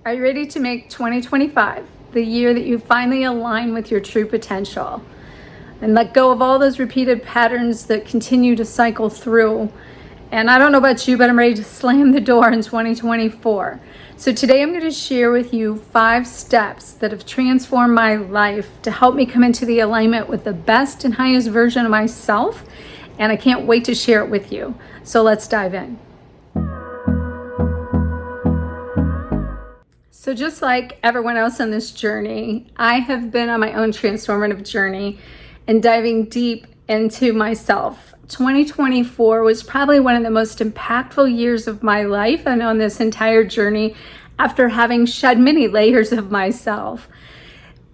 Are you ready to make 2025 the year that you finally align with your true potential and let go of all those repeated patterns that continue to cycle through? And I don't know about you, but I'm ready to slam the door in 2024. So today I'm going to share with you 5 steps that have transformed my life to help me come into the alignment with the best and highest version of myself. And I can't wait to share it with you. So let's dive in. So just like everyone else on this journey, I have been on my own transformative journey and diving deep into myself. 2024 was probably one of the most impactful years of my life and on this entire journey after having shed many layers of myself.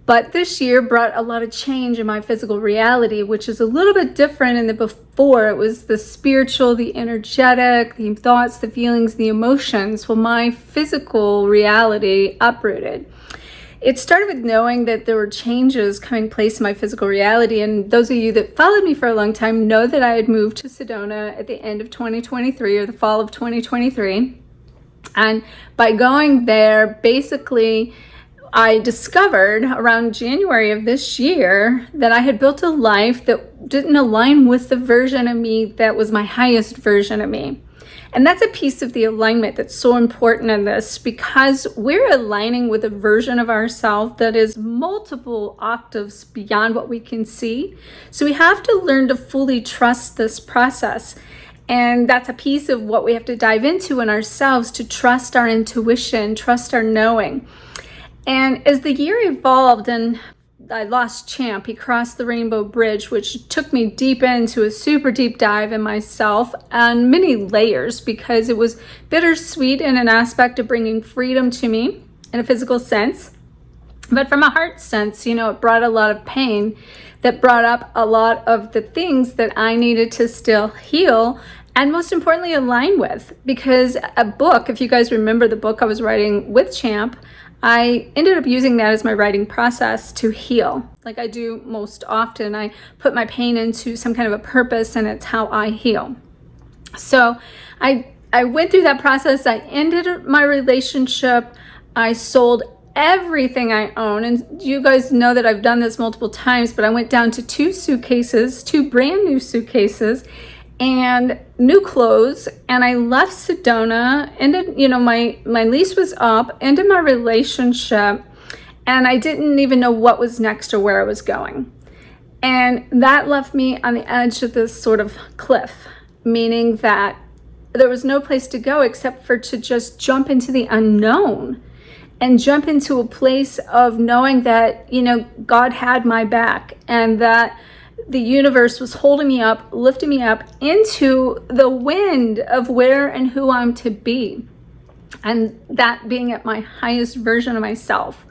But this year brought a lot of change in my physical reality, which is a little bit different than the before. It was the spiritual, the energetic, the thoughts, the feelings, the emotions. Well, my physical reality uprooted. It started with knowing that there were changes coming place in my physical reality. And those of you that followed me for a long time know that I had moved to Sedona at the end of 2023 or the fall of 2023. And by going there, basically, I discovered around January of this year that I had built a life that didn't align with the version of me that was my highest version of me. And that's a piece of the alignment that's so important in this, because we're aligning with a version of ourselves that is multiple octaves beyond what we can see. So we have to learn to fully trust this process. And that's a piece of what we have to dive into in ourselves, to trust our intuition, trust our knowing. And as the year evolved and I lost Champ, he crossed the Rainbow Bridge, which took me deep into a super deep dive in myself on many layers, because it was bittersweet in an aspect of bringing freedom to me in a physical sense. But from a heart sense, it brought a lot of pain that brought up a lot of the things that I needed to still heal and most importantly align with. Because a book, if you guys remember the book I was writing with Champ, I ended up using that as my writing process to heal. Like I do most often, I put my pain into some kind of a purpose, and it's how I heal. So I went through that process. I ended my relationship. I sold everything I own. And you guys know that I've done this multiple times, but I went down to 2 brand new suitcases and new clothes, and I left Sedona, ended, my lease was up, ended my relationship, and I didn't even know what was next or where I was going. And that left me on the edge of this sort of cliff, meaning that there was no place to go except for to just jump into the unknown and jump into a place of knowing that, God had my back, and that the universe was holding me up, lifting me up into the wind of where and who I'm to be. And that being at my highest version of myself.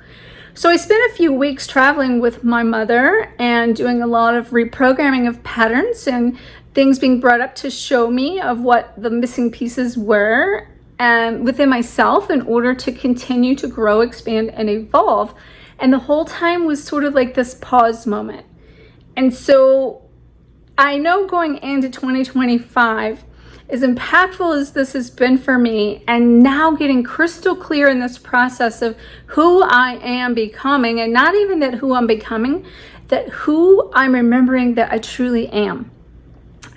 So I spent a few weeks traveling with my mother and doing a lot of reprogramming of patterns and things being brought up to show me of what the missing pieces were and within myself in order to continue to grow, expand, and evolve. And the whole time was sort of like this pause moment. And so I know going into 2025, as impactful as this has been for me, and now getting crystal clear in this process of who I am becoming, and not even that who I'm becoming, that who I'm remembering that I truly am.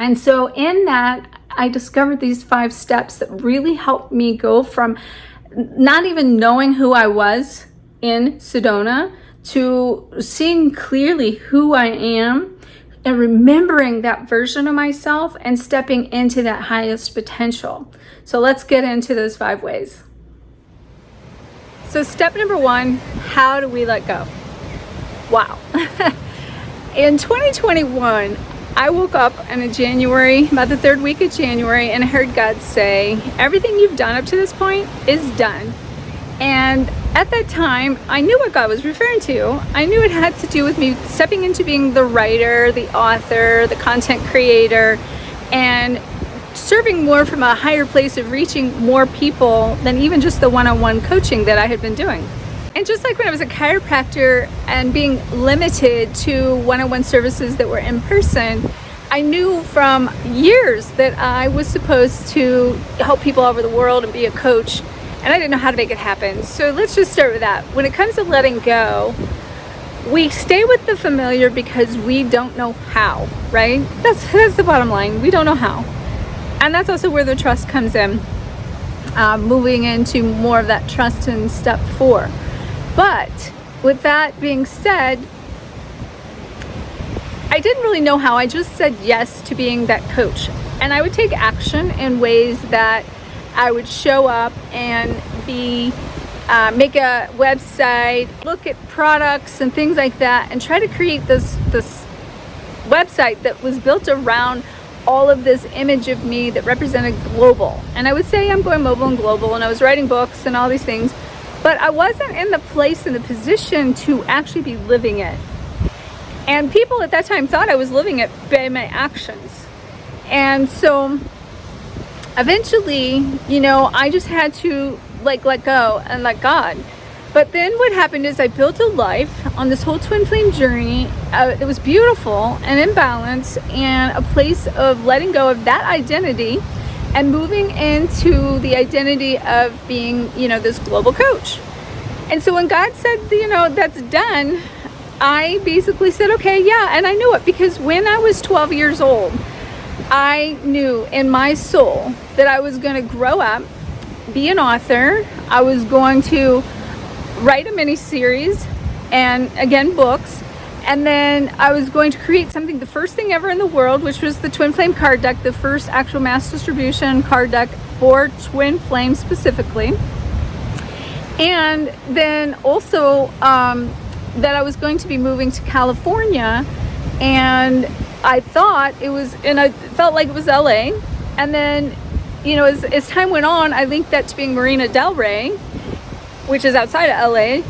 And so in that, I discovered these 5 steps that really helped me go from not even knowing who I was in Sedona to seeing clearly who I am and remembering that version of myself and stepping into that highest potential. So let's get into those 5 ways. So step number 1, how do we let go? Wow. In 2021, I woke up in January, about the 3rd week of January, and I heard God say, everything you've done up to this point is done. And at that time, I knew what God was referring to. I knew it had to do with me stepping into being the writer, the author, the content creator, and serving more from a higher place of reaching more people than even just the one-on-one coaching that I had been doing. And just like when I was a chiropractor and being limited to one-on-one services that were in person, I knew from years that I was supposed to help people all over the world and be a coach and I didn't know how to make it happen. So let's just start with that. When it comes to letting go, we stay with the familiar because we don't know how, right? That's the bottom line. We don't know how. And that's also where the trust comes in, moving into more of that trust in step 4. But with that being said, I didn't really know how. I just said yes to being that coach. And I would take action in ways that I would show up and make a website, look at products and things like that, and try to create this website that was built around all of this image of me that represented global. And I would say I'm going mobile and global, and I was writing books and all these things, but I wasn't in the place, in the position to actually be living it. And people at that time thought I was living it by my actions. And so eventually, I just had to let go and let God. But then what happened is I built a life on this whole twin flame journey. It was beautiful and in balance, and a place of letting go of that identity and moving into the identity of being, this global coach. And so when God said, that's done, I basically said, okay, yeah. And I knew it because when I was 12 years old, I knew in my soul that I was going to grow up, be an author. I was going to write a mini series and again books, and then I was going to create something, the first thing ever in the world, which was the Twin Flame card deck, the first actual mass distribution card deck for Twin Flame specifically. And then also that I was going to be moving to California, and I thought it was, and I felt like it was LA. And then, as time went on, I linked that to being Marina Del Rey, which is outside of LA.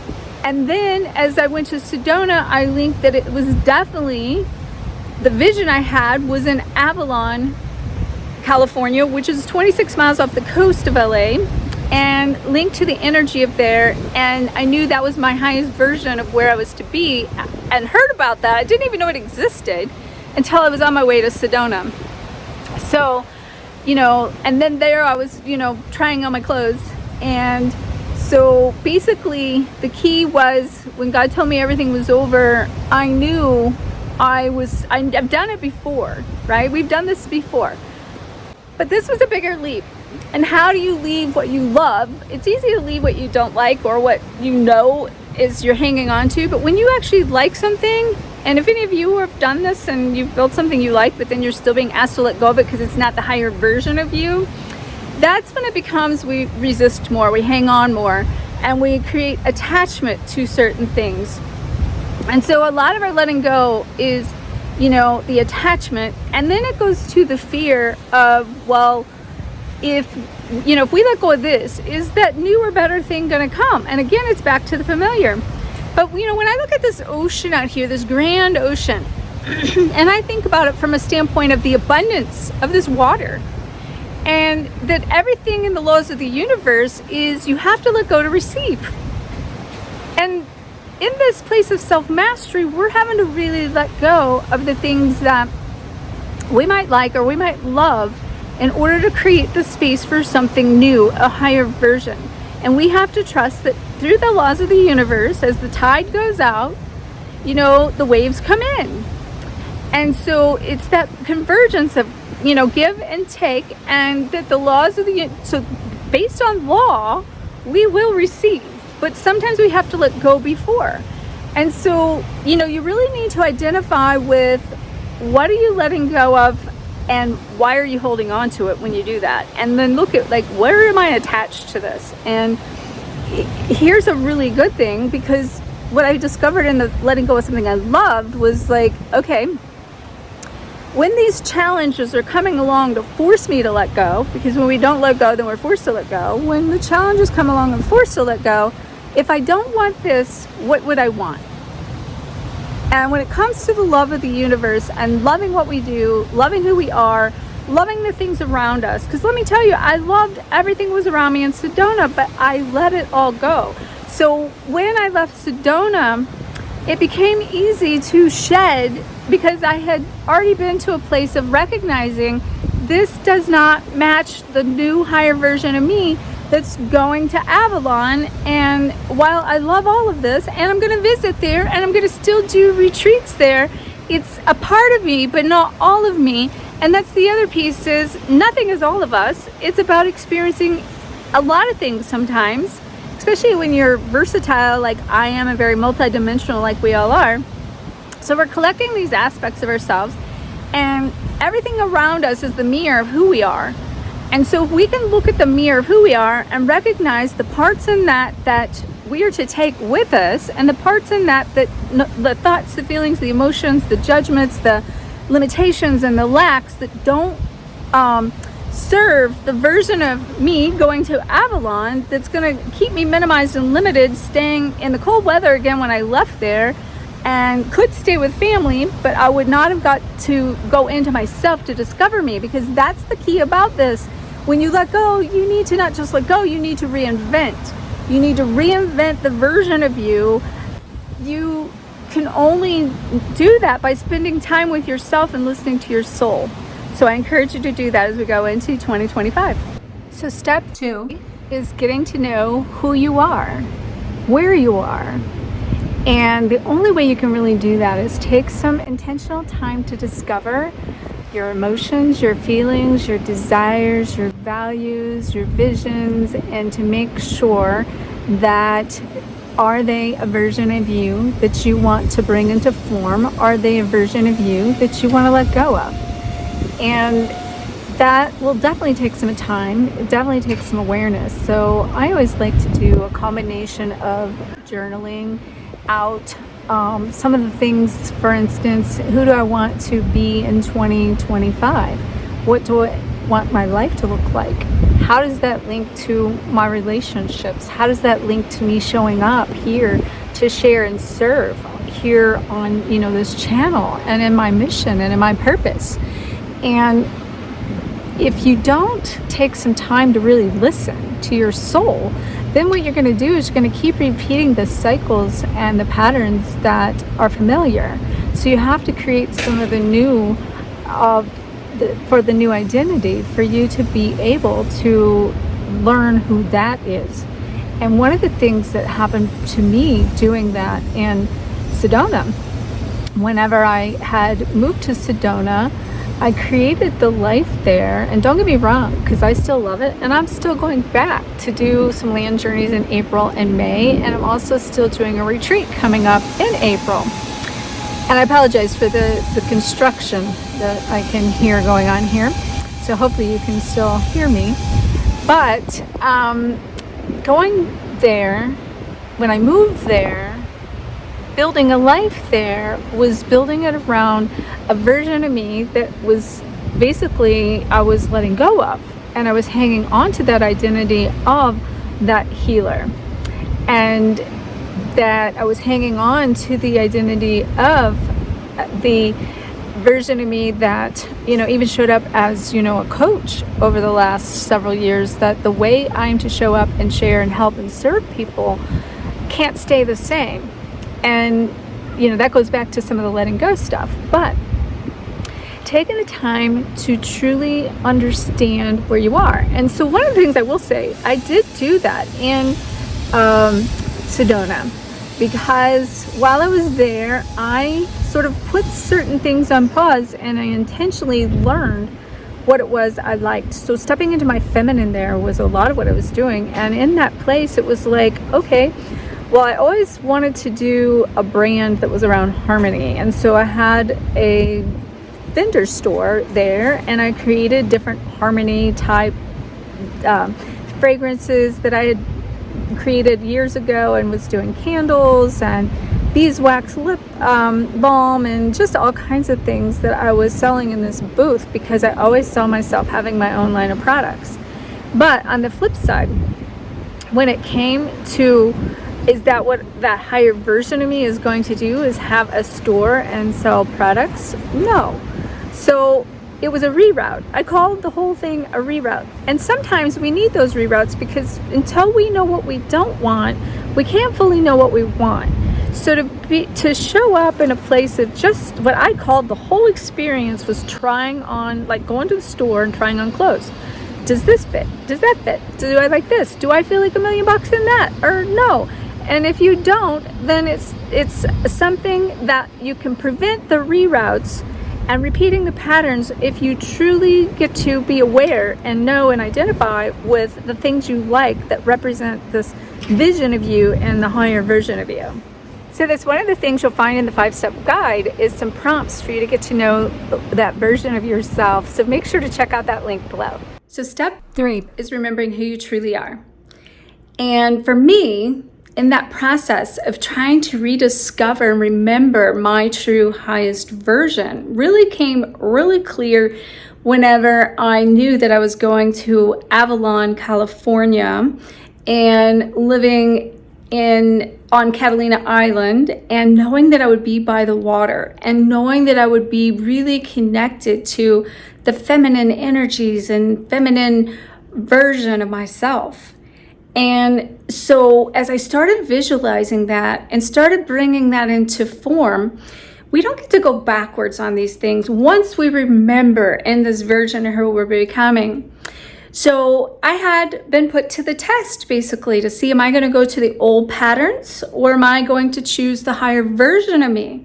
And then as I went to Sedona, I linked that it was definitely, the vision I had was in Avalon, California, which is 26 miles off the coast of LA, and linked to the energy of there. And I knew that was my highest version of where I was to be, and heard about that. I didn't even know it existed until I was on my way to Sedona. So, and then there I was, trying on my clothes. And so basically the key was when God told me everything was over, I knew I've done it before, right? We've done this before. But this was a bigger leap. And how do you leave what you love? It's easy to leave what you don't like or what is you're hanging on to. But when you actually like something, and if any of you have done this and you've built something you like, but then you're still being asked to let go of it because it's not the higher version of you, that's when it becomes we resist more, we hang on more, and we create attachment to certain things. And so a lot of our letting go is, the attachment, and then it goes to the fear of, well, if we let go of this, is that new or better thing going to come? And again, it's back to the familiar. But when I look at this ocean out here, this grand ocean, and I think about it from a standpoint of the abundance of this water, and that everything in the laws of the universe is you have to let go to receive. And in this place of self-mastery, we're having to really let go of the things that we might like or we might love in order to create the space for something new, a higher version. And we have to trust that through the laws of the universe, as the tide goes out, the waves come in. And so it's that convergence of, give and take, and that the laws of so based on law, we will receive. But sometimes we have to let go before. And so, you really need to identify with what are you letting go of and why are you holding on to it when you do that? And then look at where am I attached to this? And here's a really good thing, because what I discovered in the letting go of something I loved was okay, when these challenges are coming along to force me to let go, because when we don't let go, then we're forced to let go. When the challenges come along and forced to let go, if I don't want this, what would I want? And when it comes to the love of the universe and loving what we do, loving who we are, loving the things around us, because let me tell you, I loved everything that was around me in Sedona, but I let it all go. So when I left Sedona, it became easy to shed, because I had already been to a place of recognizing this does not match the new higher version of me. that's going to Avalon. And while I love all of this, and I'm going to visit there, and I'm going to still do retreats there, it's a part of me, but not all of me. And that's the other piece, is nothing is all of us. It's about experiencing a lot of things sometimes, especially when you're versatile like I am, and very multidimensional like we all are. So we're collecting these aspects of ourselves, and everything around us is the mirror of who we are. And so if we can look at the mirror of who we are and recognize the parts in that we are to take with us, and the parts in that the thoughts, the feelings, the emotions, the judgments, the limitations, and the lacks that don't serve the version of me going to Avalon, that's going to keep me minimized and limited, staying in the cold weather again when I left there, and could stay with family, but I would not have got to go into myself to discover me. Because that's the key about this. When you let go, you need to not just let go, you need to reinvent. You need to reinvent the version of you. You can only do that by spending time with yourself and listening to your soul. So I encourage you to do that as we go into 2025. So step 2 is getting to know who you are, where you are. And the only way you can really do that is take some intentional time to discover your emotions, your feelings, your desires, your values, your visions, and to make sure that, are they a version of you that you want to bring into form? Are they a version of you that you want to let go of? And that will definitely take some time. It definitely takes some awareness. So I always like to do a combination of journaling out some of the things. For instance, who do I want to be in 2025? What do I want my life to look like? How does that link to my relationships? How does that link to me showing up here to share and serve here on, this channel, and in my mission and in my purpose? And if you don't take some time to really listen to your soul, then what you're going to do is you're going to keep repeating the cycles and the patterns that are familiar. So you have to create some of the new for the new identity, for you to be able to learn who that is. And one of the things that happened to me doing that in Sedona, whenever I had moved to Sedona, I created the life there. And don't get me wrong, because I still love it, and I'm still going back to do some land journeys in April and May, and I'm also still doing a retreat coming up in April. And I apologize for the construction that I can hear going on here, so hopefully you can still hear me. But going there, when I moved there, building a life there was building it around a version of me that was basically, I was letting go of, and I was hanging on to that identity of that healer, and that I was hanging on to the identity of the version of me that, even showed up as, a coach over the last several years, that the way I'm to show up and share and help and serve people can't stay the same. And, that goes back to some of the letting go stuff. But taking the time to truly understand where you are. And so one of the things I will say, I did do that in Sedona, because while I was there, I sort of put certain things on pause, and I intentionally learned what it was I liked. So stepping into my feminine there was a lot of what I was doing. And in that place, it was like, okay, well, I always wanted to do a brand that was around harmony. And so I had a vendor store there, and I created different harmony type fragrances that I had created years ago, and was doing candles and beeswax lip balm and just all kinds of things that I was selling in this booth, because I always saw myself having my own line of products. But on the flip side, when it came to, is that what that higher version of me is going to do, is have a store and sell products? No. So it was a reroute. I called the whole thing a reroute. And sometimes we need those reroutes, because until we know what we don't want, we can't fully know what we want. So to show up in a place of just what I called the whole experience was trying on, like going to the store and trying on clothes. does this fit? Does that fit? Do I like this? Do I feel like $1 million in that? Or no? And if you don't, then it's something that you can prevent the reroutes and repeating the patterns if you truly get to be aware and know and identify with the things you like that represent this vision of you and the higher version of you. So that's one of the things you'll find in the 5-step guide is some prompts for you to get to know that version of yourself. So make sure to check out that link below. So step 3 is remembering who you truly are. And for me, in that process of trying to rediscover and remember my true highest version really came really clear whenever I knew that I was going to Avalon, California, and living on Catalina Island, and knowing that I would be by the water, and knowing that I would be really connected to the feminine energies and feminine version of myself. And so as I started visualizing that and started bringing that into form, we don't get to go backwards on these things once we remember in this version of who we're becoming. So I had been put to the test basically to see, am I going to go to the old patterns or am I going to choose the higher version of me?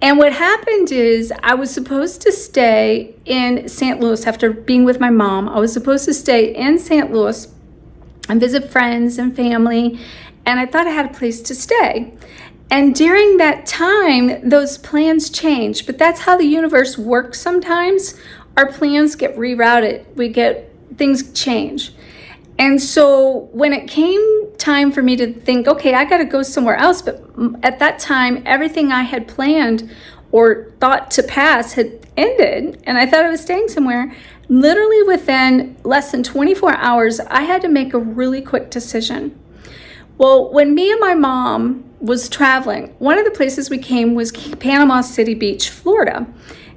And what happened is I was supposed to stay in St. Louis after being with my mom. I was supposed to stay in St. Louis and visit friends and family, and I thought I had a place to stay. And during that time, those plans changed, but that's how the universe works sometimes. Our plans get rerouted, things change. And so when it came time for me to think, okay, I gotta go somewhere else, but at that time, everything I had planned or thought to pass had ended, and I thought I was staying somewhere. Literally within less than 24 hours, I had to make a really quick decision. Well, when me and my mom was traveling, one of the places we came was Panama City Beach, Florida.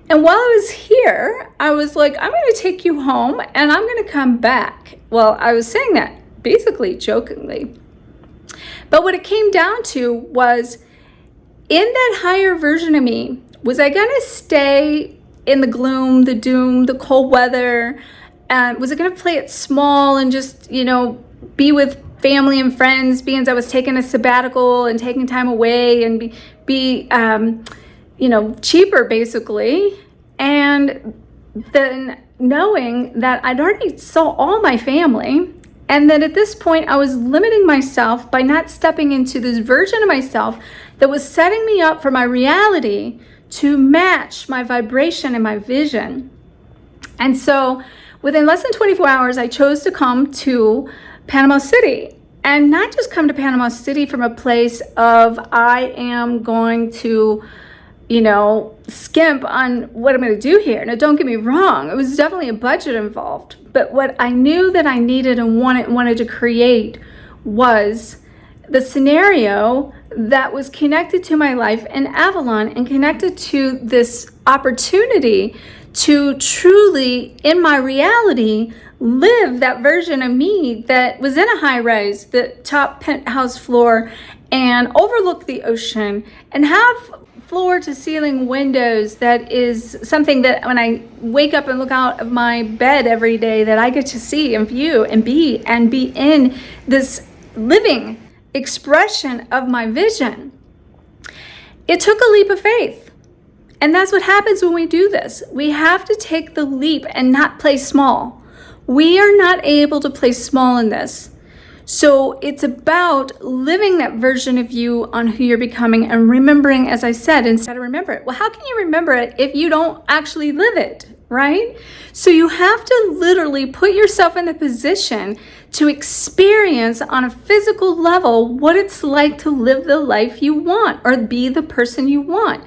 And while I was here, I was like, I'm going to take you home and I'm going to come back. Well, I was saying that basically jokingly. But what it came down to was, in that higher version of me, was I going to stay in the gloom, the doom, the cold weather? Was I going to play it small and just, be with family and friends, being I was taking a sabbatical and taking time away and be cheaper basically? And then knowing that I'd already saw all my family, and that at this point I was limiting myself by not stepping into this version of myself that was setting me up for my reality to match my vibration and my vision. And so within less than 24 hours, I chose to come to Panama City, and not just come to Panama City from a place of I am going to, skimp on what I'm going to do here. Now, don't get me wrong. It was definitely a budget involved, but what I knew that I needed and wanted to create was the scenario that was connected to my life in Avalon and connected to this opportunity to truly, in my reality, live that version of me that was in a high rise, the top penthouse floor, and overlook the ocean, and have floor to ceiling windows. That is something that when I wake up and look out of my bed every day, that I get to see and view and be in this living expression of my vision. It took a leap of faith. And that's what happens when we do this. We have to take the leap and not play small. We are not able to play small in this. So it's about living that version of you on who you're becoming and remembering, as I said, instead of remember it. Well, how can you remember it if you don't actually live it, right? So you have to literally put yourself in the position to experience on a physical level what it's like to live the life you want or be the person you want.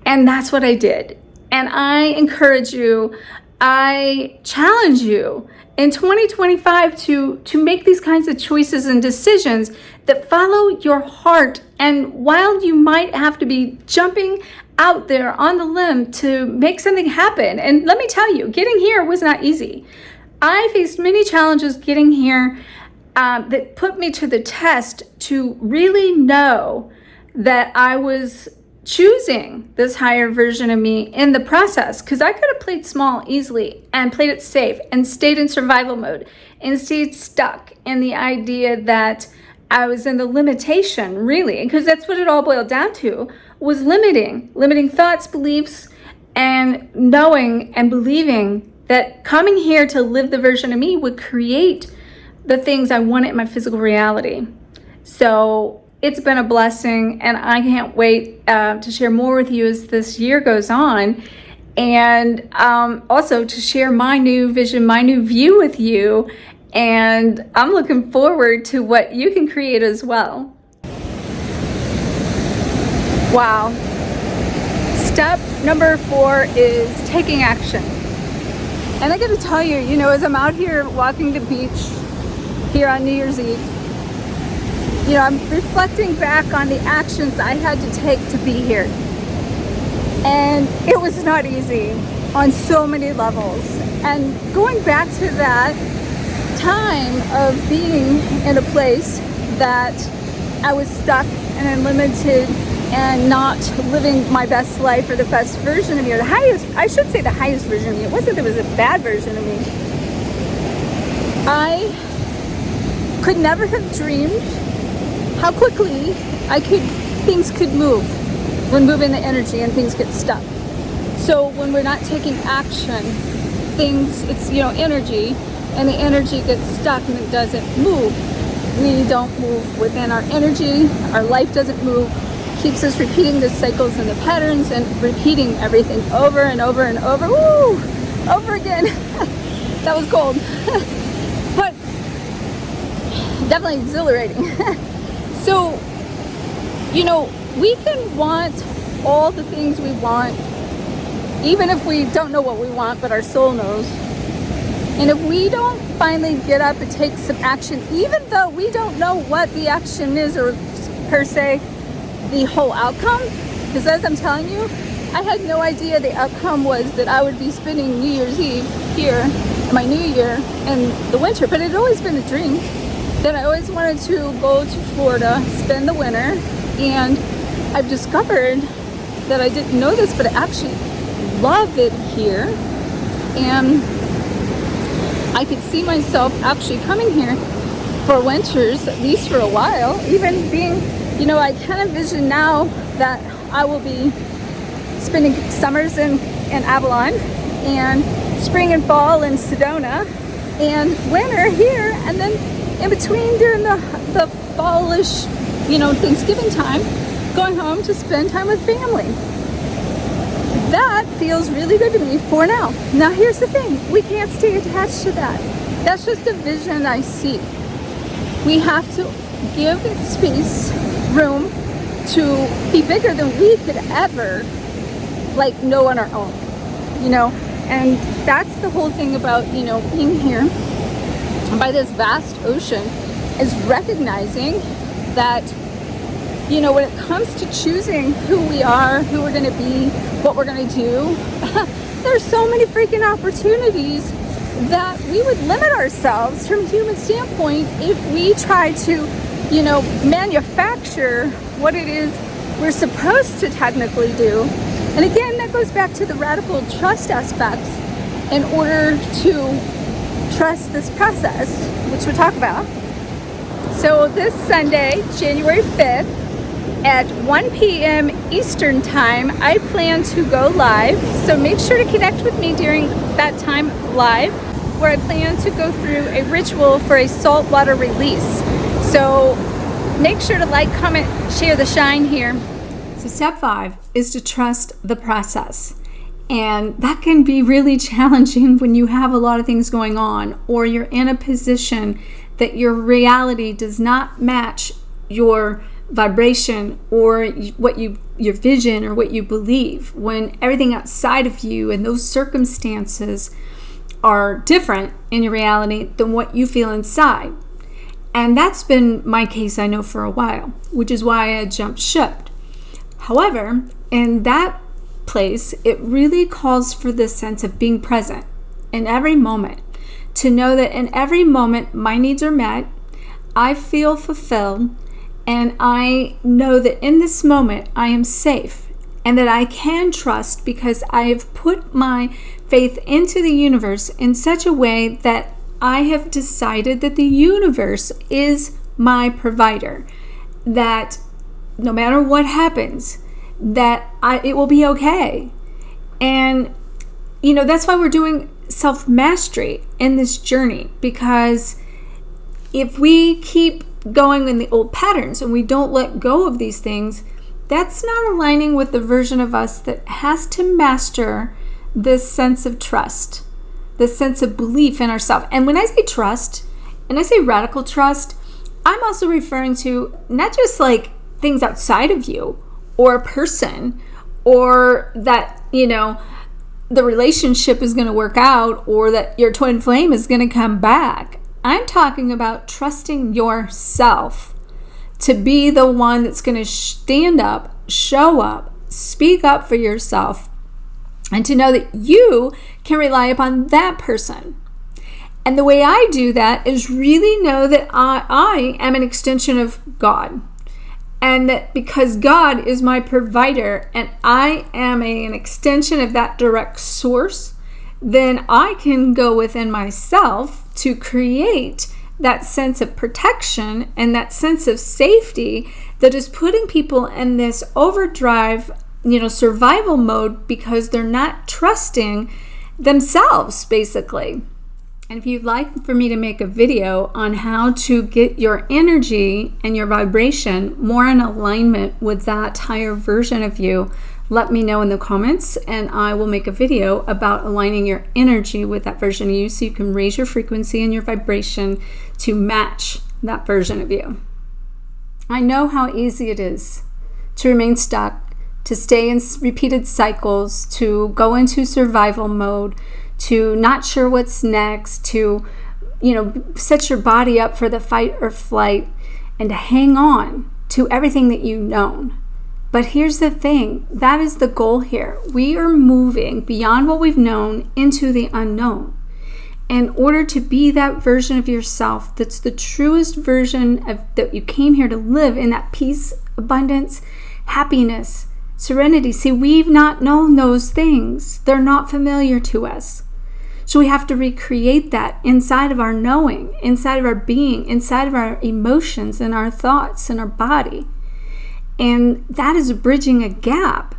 And that's what I did. And I encourage you, I challenge you in 2025 to make these kinds of choices and decisions that follow your heart. And while you might have to be jumping out there on the limb to make something happen, and let me tell you, getting here was not easy. I faced many challenges getting here that put me to the test to really know that I was choosing this higher version of me in the process, because I could have played small easily and played it safe and stayed in survival mode and stayed stuck in the idea that I was in the limitation, really, because that's what it all boiled down to, was limiting thoughts, beliefs, and knowing and believing that coming here to live the version of me would create the things I wanted in my physical reality. So it's been a blessing, and I can't wait to share more with you as this year goes on, and also to share my new vision, my new view with you. And I'm looking forward to what you can create as well. Wow. Step number 4 is taking action. And I got to tell you, as I'm out here walking the beach here on New Year's Eve, I'm reflecting back on the actions I had to take to be here. And it was not easy on so many levels. And going back to that time of being in a place that I was stuck and limited and not living my best life or the best version of me, or the highest version of me. It wasn't that it was a bad version of me. I could never have dreamed how quickly things could move when moving the energy and things get stuck. So when we're not taking action, it's energy, and the energy gets stuck and it doesn't move. We don't move within our energy. Our life doesn't move. Keeps us repeating the cycles and the patterns and repeating everything over and over and over. Woo! Over again. That was cold. But definitely exhilarating. So, we can want all the things we want, even if we don't know what we want, but our soul knows. And if we don't finally get up and take some action, even though we don't know what the action is, or per se the whole outcome, because as I'm telling you, I had no idea the outcome was that I would be spending New Year's Eve here, my new year, in the winter. But it had always been a dream that I always wanted to go to Florida, spend the winter, and I've discovered that I didn't know this, but I actually love it here. And I could see myself actually coming here for winters, at least for a while, even being, I kind of vision now that I will be spending summers in Avalon, and spring and fall in Sedona, and winter here, and then in between during the fallish, Thanksgiving time, going home to spend time with family. That feels really good to me for now. Now here's the thing, we can't stay attached to that. That's just a vision I see. We have to give it space, room to be bigger than we could ever know on our own. And that's the whole thing about, being here by this vast ocean, is recognizing that, when it comes to choosing who we are, who we're going to be, what we're going to do, there's so many freaking opportunities that we would limit ourselves from a human standpoint if we try to, manufacture what it is we're supposed to technically do. And again, that goes back to the radical trust aspects in order to trust this process, which we'll talk about. So this Sunday, January 5th, at 1 p.m. Eastern Time, I plan to go live. So make sure to connect with me during that time live, where I plan to go through a ritual for a saltwater release. So make sure to like, comment, share the shine here. So step 5 is to trust the process. And that can be really challenging when you have a lot of things going on, or you're in a position that your reality does not match your vibration or your vision or what you believe, when everything outside of you and those circumstances are different in your reality than what you feel inside. And that's been my case, I know, for a while, which is why I jumped ship. However, in that place, it really calls for this sense of being present in every moment, to know that in every moment my needs are met, I feel fulfilled, and I know that in this moment I am safe and that I can trust because I have put my faith into the universe in such a way that I have decided that the universe is my provider, that no matter what happens, that it will be okay. And that's why we're doing self-mastery in this journey, because if we keep going in the old patterns and we don't let go of these things, that's not aligning with the version of us that has to master this sense of trust, this sense of belief in ourselves. And when I say trust, and I say radical trust, I'm also referring to not just like things outside of you or a person, or that, the relationship is going to work out, or that your twin flame is going to come back. I'm talking about trusting yourself to be the one that's going to stand up, show up, speak up for yourself, and to know that you can rely upon that person. And the way I do that is really know that I am an extension of God. And that because God is my provider and I am an extension of that direct source, then I can go within myself to create that sense of protection and that sense of safety that is putting people in this overdrive, survival mode, because they're not trusting themselves, basically. And if you'd like for me to make a video on how to get your energy and your vibration more in alignment with that higher version of you, let me know in the comments, and I will make a video about aligning your energy with that version of you so you can raise your frequency and your vibration to match that version of you. I know how easy it is to remain stuck, to stay in repeated cycles, to go into survival mode, to not sure what's next, to, set your body up for the fight or flight, and to hang on to everything that you've known. But here's the thing, that is the goal here. We are moving beyond what we've known into the unknown. In order to be that version of yourself that's the truest version of that you came here to live in, that peace, abundance, happiness, serenity. See, we've not known those things. They're not familiar to us. So we have to recreate that inside of our knowing, inside of our being, inside of our emotions and our thoughts and our body. And that is bridging a gap.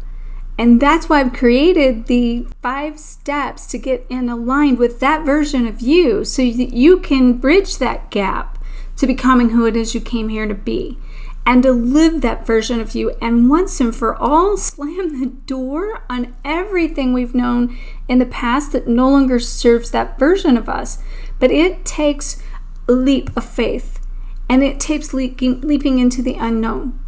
And that's why I've created the 5 steps to get in aligned with that version of you so that you can bridge that gap to becoming who it is you came here to be, and to live that version of you, and once and for all slam the door on everything we've known in the past that no longer serves that version of us. But it takes a leap of faith, and it takes leaping into the unknown.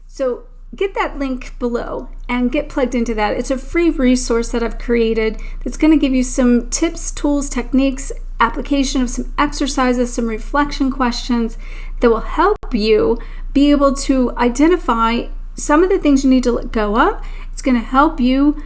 So get that link below and get plugged into that. It's a free resource that I've created that's going to give you some tips, tools, techniques, application of some exercises, some reflection questions that will help you be able to identify some of the things you need to let go of. It's going to help you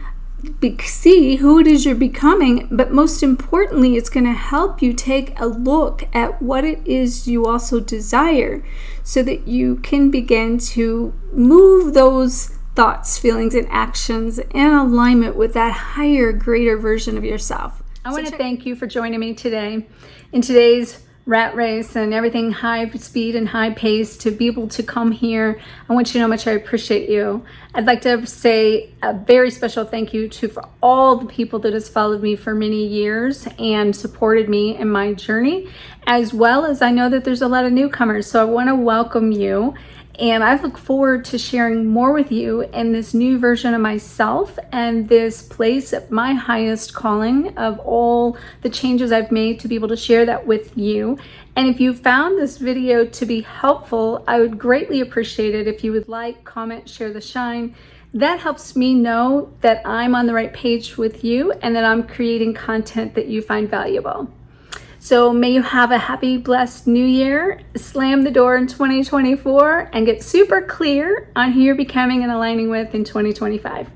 see who it is you're becoming, but most importantly, it's going to help you take a look at what it is you also desire so that you can begin to move those thoughts, feelings, and actions in alignment with that higher, greater version of yourself. I want to thank you for joining me today in today's rat race and everything high speed and high pace to be able to come here. I want you to know how much I appreciate you. I'd like to say a very special thank you for all the people that has followed me for many years and supported me in my journey, as well as I know that there's a lot of newcomers. So I want to welcome you. And I look forward to sharing more with you in this new version of myself and this place of my highest calling of all the changes I've made to be able to share that with you. And if you found this video to be helpful, I would greatly appreciate it if you would like, comment, share the shine. That helps me know that I'm on the right page with you and that I'm creating content that you find valuable. So may you have a happy, blessed new year, slam the door in 2024, and get super clear on who you're becoming and aligning with in 2025.